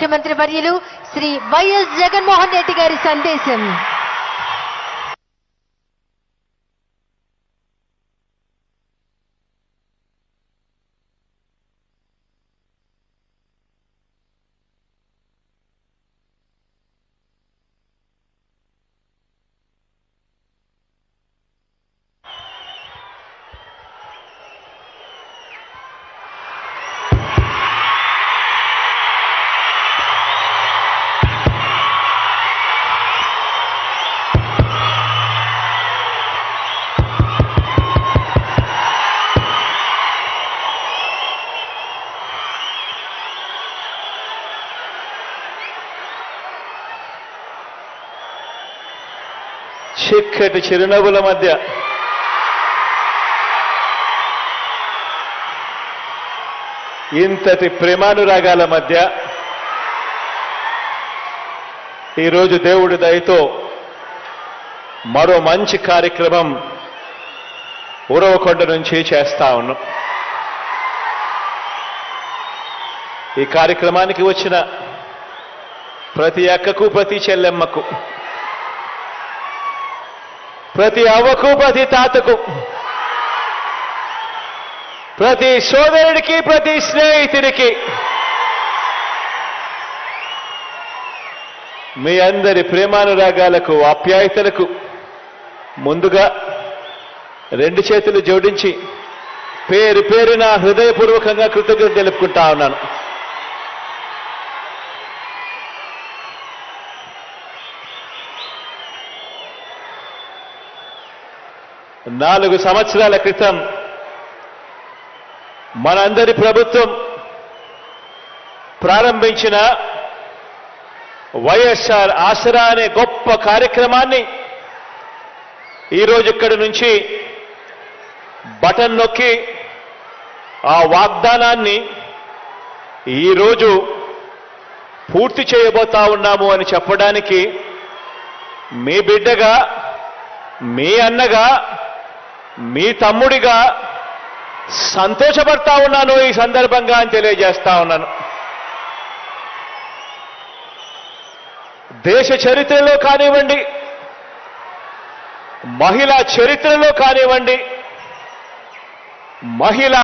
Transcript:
ముఖ్యమంత్రి వర్యులు శ్రీ వైఎస్ జగన్మోహన్ రెడ్డి గారి సందేశం. చిక్కటి చిరునవ్వుల మధ్య ఇంతటి ప్రేమానురాగాల మధ్య ఈరోజు దేవుడి దయతో మరో మంచి కార్యక్రమం ఉరవకొండ నుంచి చేస్తా ఉన్నాం. ఈ కార్యక్రమానికి వచ్చిన ప్రతి అక్కకు, ప్రతి చెల్లెమ్మకు, ప్రతి అవ్వకు, ప్రతి తాతకు, ప్రతి సోదరుడికి, ప్రతి స్నేహితుడికి మీ అందరి ప్రేమానురాగాలకు, ఆప్యాయతలకు ముందుగా రెండు చేతులు జోడించి పేరు పేరున హృదయపూర్వకంగా కృతజ్ఞతలు తెలుపుకుంటా ఉన్నాను. 4 సంవత్సరాల క్రితం మనందరి ప్రభుత్వం ప్రారంభించిన వైఎస్ఆర్ ఆసరా అనే గొప్ప కార్యక్రమాన్ని ఈరోజు ఇక్కడి నుంచి బటన్ నొక్కి ఆ వాగ్దానాన్ని ఈరోజు పూర్తి చేయబోతా ఉన్నాము అని చెప్పడానికి మీ బిడ్డగా, మీ అన్నగా, మీ తమ్ముడిగా సంతోషపడతా ఉన్నాను ఈ సందర్భంగా అని తెలియజేస్తా ఉన్నాను. దేశ చరిత్రలో కానివ్వండి, మహిళా చరిత్రలో కానివ్వండి, మహిళా